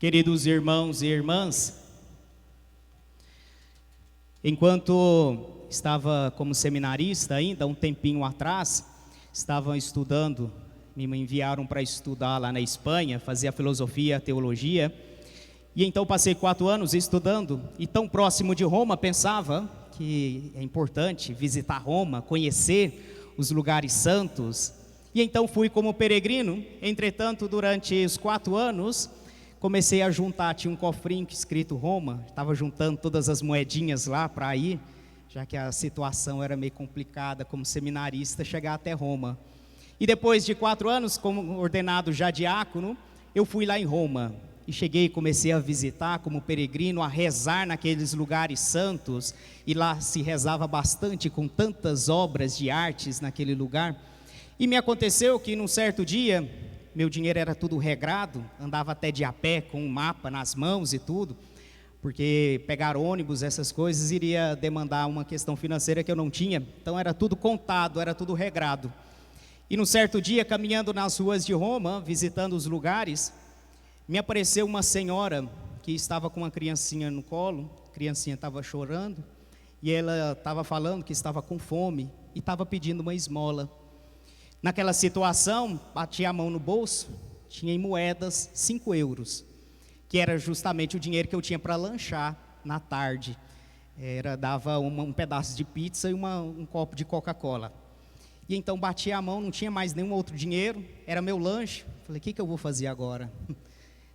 Queridos irmãos e irmãs, enquanto estava como seminarista ainda, um tempinho atrás, estava estudando, me enviaram para estudar lá na Espanha, fazer a filosofia, a teologia, e então passei 4 anos estudando, e tão próximo de Roma, pensava que é importante visitar Roma, conhecer os lugares santos, e então fui como peregrino. Entretanto, durante os 4 anos, comecei a juntar, tinha um cofrinho escrito Roma, estava juntando todas as moedinhas lá para ir, já que a situação era meio complicada como seminarista, chegar até Roma. E depois de 4 anos, como ordenado já diácono, eu fui lá em Roma, e cheguei e comecei a visitar como peregrino, a rezar naqueles lugares santos, e lá se rezava bastante com tantas obras de artes naquele lugar. E me aconteceu que num certo dia, meu dinheiro era tudo regrado, andava até de a pé com um mapa nas mãos e tudo, porque pegar ônibus, essas coisas, iria demandar uma questão financeira que eu não tinha, então era tudo contado, era tudo regrado. E num certo dia, caminhando nas ruas de Roma, visitando os lugares, me apareceu uma senhora que estava com uma criancinha no colo, a criancinha estava chorando, e ela estava falando que estava com fome, e estava pedindo uma esmola. Naquela situação, bati a mão no bolso, tinha em moedas 5 euros, que era justamente o dinheiro que eu tinha para lanchar na tarde. Dava um pedaço de pizza e um copo de Coca-Cola. E então bati a mão, não tinha mais nenhum outro dinheiro, era meu lanche. Falei, o que eu vou fazer agora?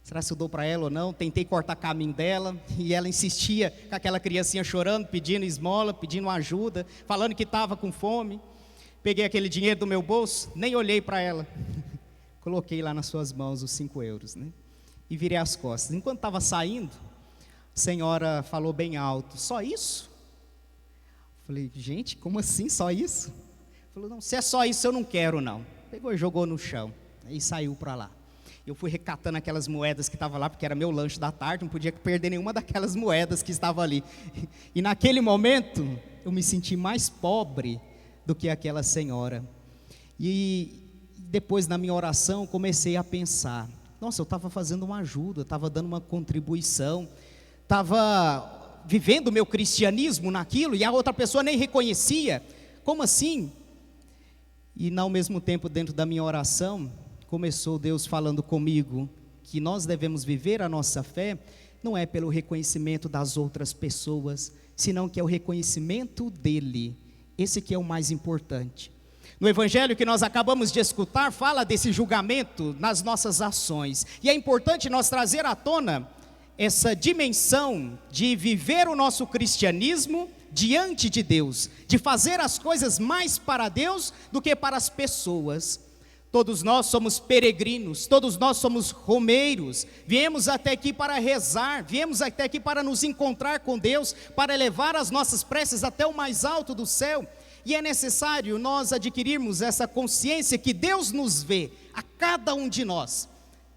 Será que eu dou para ela ou não? Tentei cortar caminho dela, e ela insistia com aquela criancinha chorando, pedindo esmola, pedindo ajuda, falando que estava com fome. Peguei aquele dinheiro do meu bolso, nem olhei para ela, coloquei lá nas suas mãos os 5 euros, né? E virei as costas. Enquanto estava saindo, a senhora falou bem alto, só isso? Falei, gente, como assim, só isso? Falou, não, se é só isso eu não quero não. Pegou e jogou no chão, e saiu para lá. Eu fui recatando aquelas moedas que estavam lá, porque era meu lanche da tarde, não podia perder nenhuma daquelas moedas que estavam ali. E naquele momento, eu me senti mais pobre do que aquela senhora. E depois, na minha oração, comecei a pensar, nossa, eu estava fazendo uma ajuda, estava dando uma contribuição, estava vivendo o meu cristianismo naquilo, e a outra pessoa nem reconhecia. Como assim? E ao mesmo tempo, dentro da minha oração, começou Deus falando comigo que nós devemos viver a nossa fé, não é pelo reconhecimento das outras pessoas, senão que é o reconhecimento dele. Esse que é o mais importante. No evangelho que nós acabamos de escutar, fala desse julgamento nas nossas ações. E é importante nós trazer à tona essa dimensão de viver o nosso cristianismo diante de Deus, de fazer as coisas mais para Deus do que para as pessoas. Todos nós somos peregrinos, todos nós somos romeiros, viemos até aqui para rezar, viemos até aqui para nos encontrar com Deus, para elevar as nossas preces até o mais alto do céu, e é necessário nós adquirirmos essa consciência que Deus nos vê, a cada um de nós.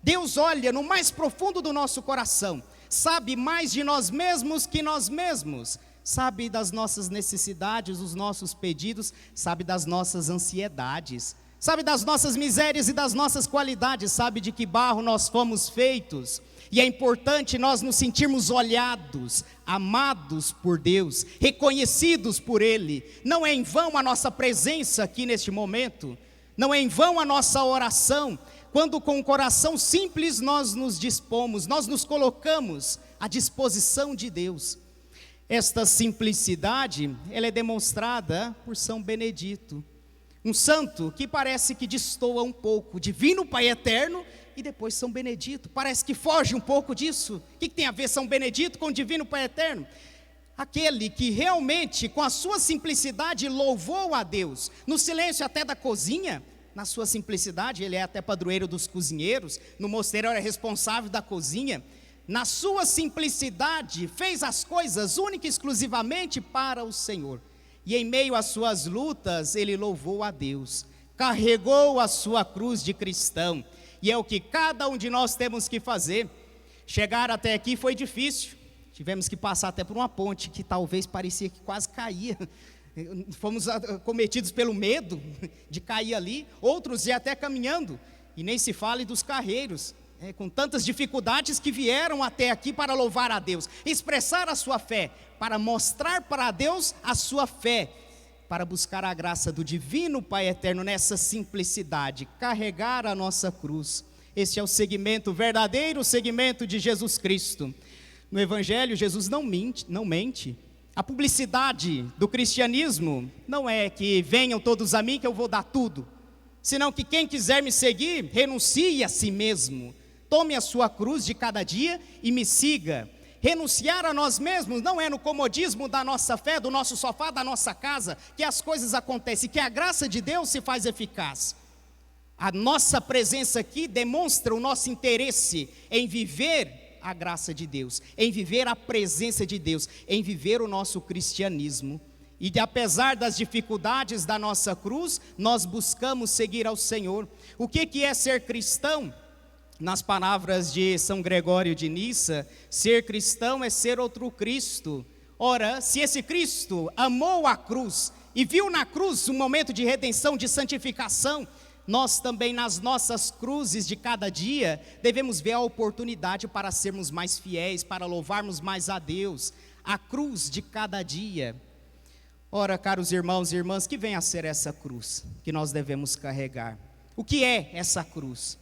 Deus olha no mais profundo do nosso coração, sabe mais de nós mesmos que nós mesmos, sabe das nossas necessidades, dos nossos pedidos, sabe das nossas ansiedades, sabe das nossas misérias e das nossas qualidades, sabe de que barro nós fomos feitos. E é importante nós nos sentirmos olhados, amados por Deus, reconhecidos por Ele. Não é em vão a nossa presença aqui neste momento, não é em vão a nossa oração, quando com um coração simples nós nos dispomos, nós nos colocamos à disposição de Deus. Esta simplicidade, ela é demonstrada por São Benedito, um santo que parece que destoa um pouco, Divino Pai Eterno e depois São Benedito, parece que foge um pouco disso. O que tem a ver São Benedito com o Divino Pai Eterno? Aquele que realmente com a sua simplicidade louvou a Deus, no silêncio até da cozinha, na sua simplicidade, ele é até padroeiro dos cozinheiros, no mosteiro era responsável da cozinha, na sua simplicidade fez as coisas única e exclusivamente para o Senhor. E em meio às suas lutas, ele louvou a Deus, carregou a sua cruz de cristão, e é o que cada um de nós temos que fazer. Chegar até aqui foi difícil, tivemos que passar até por uma ponte, que talvez parecia que quase caía, fomos cometidos pelo medo de cair ali, outros iam até caminhando, e nem se fale dos carreiros, com tantas dificuldades que vieram até aqui para louvar a Deus, expressar a sua fé, para mostrar para Deus a sua fé, para buscar a graça do divino Pai eterno nessa simplicidade, carregar a nossa cruz. Este é o segmento, o verdadeiro segmento de Jesus Cristo. No Evangelho, Jesus não mente. A publicidade do cristianismo não é que venham todos a mim que eu vou dar tudo, senão que quem quiser me seguir, renuncie a si mesmo, tome a sua cruz de cada dia e me siga. Renunciar a nós mesmos não é no comodismo da nossa fé, do nosso sofá, da nossa casa, que as coisas acontecem, que a graça de Deus se faz eficaz. A nossa presença aqui demonstra o nosso interesse em viver a graça de Deus, em viver a presença de Deus, em viver o nosso cristianismo. E apesar das dificuldades da nossa cruz, nós buscamos seguir ao Senhor. O que é ser cristão? Nas palavras de São Gregório de Nissa, ser cristão é ser outro Cristo. Ora, se esse Cristo amou a cruz e viu na cruz um momento de redenção, de santificação, nós também nas nossas cruzes de cada dia devemos ver a oportunidade para sermos mais fiéis, para louvarmos mais a Deus. A cruz de cada dia. Ora, caros irmãos e irmãs, que vem a ser essa cruz que nós devemos carregar? O que é essa cruz?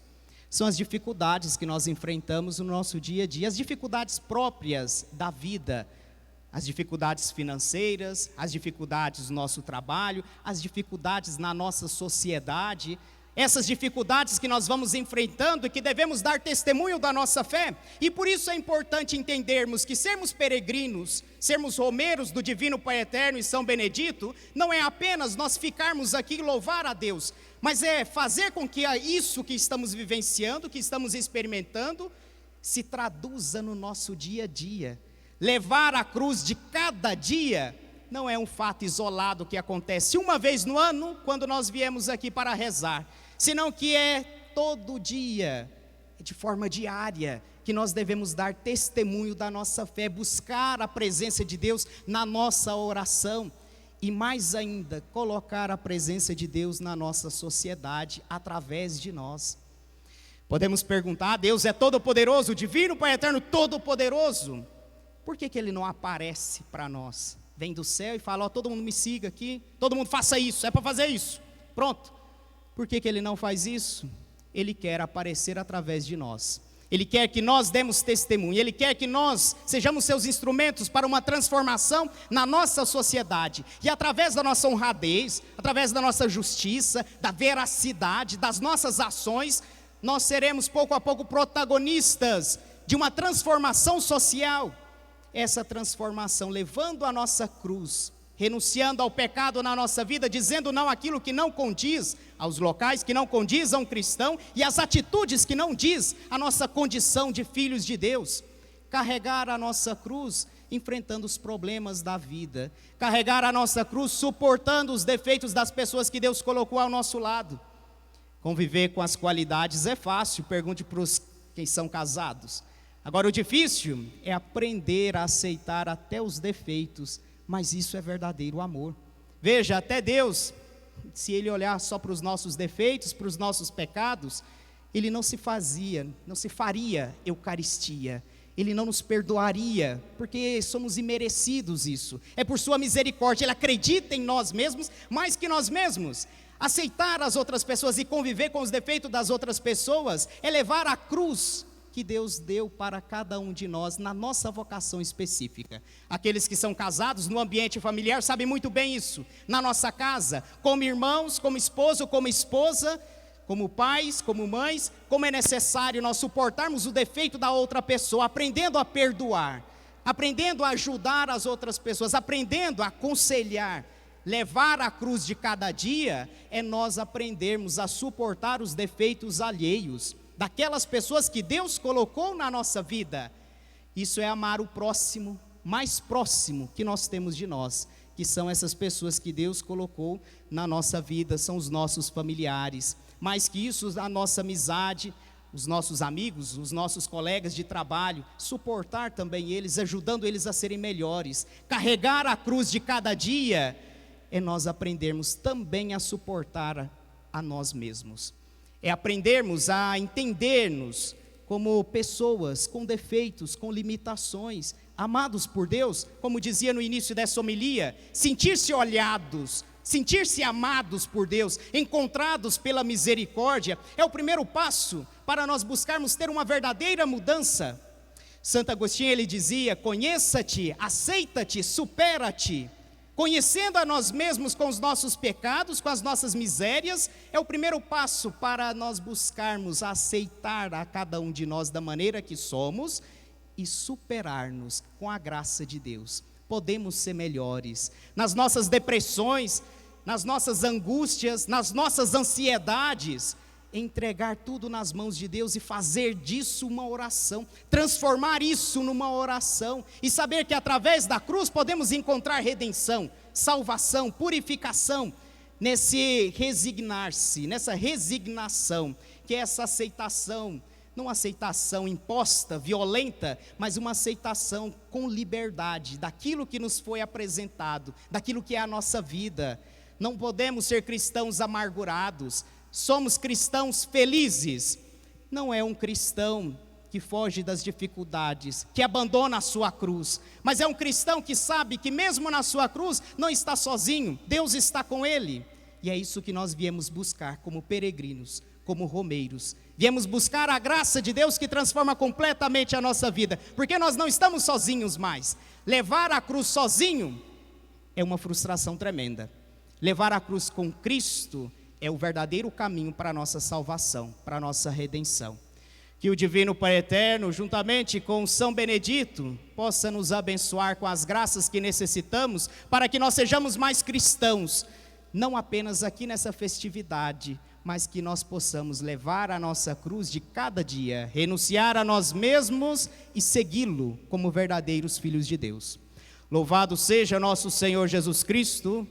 São as dificuldades que nós enfrentamos no nosso dia a dia, as dificuldades próprias da vida, as dificuldades financeiras, as dificuldades do nosso trabalho, as dificuldades na nossa sociedade, essas dificuldades que nós vamos enfrentando e que devemos dar testemunho da nossa fé. E por isso é importante entendermos que sermos peregrinos, sermos romeiros do divino Pai eterno e São Benedito, não é apenas nós ficarmos aqui e louvar a Deus, mas é fazer com que isso que estamos vivenciando, que estamos experimentando, se traduza no nosso dia a dia. Levar a cruz de cada dia não é um fato isolado que acontece uma vez no ano, quando nós viemos aqui para rezar, senão que é todo dia, de forma diária, que nós devemos dar testemunho da nossa fé, buscar a presença de Deus na nossa oração, e mais ainda, colocar a presença de Deus na nossa sociedade, através de nós. Podemos perguntar: Deus é todo-poderoso, o divino Pai eterno todo-poderoso, por que Ele não aparece para nós? Vem do céu e fala: ó, todo mundo me siga aqui, todo mundo faça isso, é para fazer isso, pronto. Por que Ele não faz isso? Ele quer aparecer através de nós. Ele quer que nós demos testemunho, Ele quer que nós sejamos seus instrumentos para uma transformação na nossa sociedade. E através da nossa honradez, através da nossa justiça, da veracidade, das nossas ações, nós seremos pouco a pouco protagonistas de uma transformação social. Essa transformação levando a nossa cruz, renunciando ao pecado na nossa vida, dizendo não àquilo que não condiz aos locais, que não condiz a um cristão, e às atitudes que não diz a nossa condição de filhos de Deus. Carregar a nossa cruz, enfrentando os problemas da vida. Carregar a nossa cruz, suportando os defeitos das pessoas que Deus colocou ao nosso lado. Conviver com as qualidades é fácil, pergunte para os quem são casados. Agora o difícil é aprender a aceitar até os defeitos, mas isso é verdadeiro amor. Veja, até Deus, se Ele olhar só para os nossos defeitos, para os nossos pecados, Ele não se faria Eucaristia, Ele não nos perdoaria, porque somos imerecidos isso. É por sua misericórdia, Ele acredita em nós mesmos, mais que nós mesmos. Aceitar as outras pessoas e conviver com os defeitos das outras pessoas, é levar a cruz que Deus deu para cada um de nós, na nossa vocação específica. Aqueles que são casados no ambiente familiar sabem muito bem isso. Na nossa casa, como irmãos, como esposo, como esposa, como pais, como mães, como é necessário nós suportarmos o defeito da outra pessoa, aprendendo a perdoar, aprendendo a ajudar as outras pessoas, aprendendo a aconselhar. Levar a cruz de cada dia é nós aprendermos a suportar os defeitos alheios, daquelas pessoas que Deus colocou na nossa vida. Isso é amar o próximo, mais próximo que nós temos de nós, que são essas pessoas que Deus colocou na nossa vida, são os nossos familiares. Mais que isso, a nossa amizade, os nossos amigos, os nossos colegas de trabalho, suportar também eles, ajudando eles a serem melhores. Carregar a cruz de cada dia é nós aprendermos também a suportar a nós mesmos. É aprendermos a entendermos como pessoas com defeitos, com limitações, amados por Deus, como dizia no início dessa homilia, sentir-se olhados, sentir-se amados por Deus, encontrados pela misericórdia, é o primeiro passo para nós buscarmos ter uma verdadeira mudança. Santo Agostinho, ele dizia: conheça-te, aceita-te, supera-te. Conhecendo a nós mesmos com os nossos pecados, com as nossas misérias, é o primeiro passo para nós buscarmos aceitar a cada um de nós da maneira que somos e superar-nos com a graça de Deus. Podemos ser melhores nas nossas depressões, nas nossas angústias, nas nossas ansiedades, entregar tudo nas mãos de Deus e fazer disso uma oração, transformar isso numa oração e saber que através da cruz podemos encontrar redenção, salvação, purificação, nesse resignar-se, nessa resignação, que é essa aceitação, não aceitação imposta, violenta, mas uma aceitação com liberdade daquilo que nos foi apresentado, daquilo que é a nossa vida. Não podemos ser cristãos amargurados, somos cristãos felizes. Não é um cristão que foge das dificuldades, que abandona a sua cruz, mas é um cristão que sabe que mesmo na sua cruz não está sozinho, Deus está com ele. E é isso que nós viemos buscar como peregrinos, como romeiros. Viemos buscar a graça de Deus que transforma completamente a nossa vida, porque nós não estamos sozinhos mais. Levar a cruz sozinho é uma frustração tremenda. Levar a cruz com Cristo é o verdadeiro caminho para a nossa salvação, para a nossa redenção. Que o Divino Pai Eterno, juntamente com São Benedito, possa nos abençoar com as graças que necessitamos, para que nós sejamos mais cristãos, não apenas aqui nessa festividade, mas que nós possamos levar a nossa cruz de cada dia, renunciar a nós mesmos e segui-lo como verdadeiros filhos de Deus. Louvado seja nosso Senhor Jesus Cristo.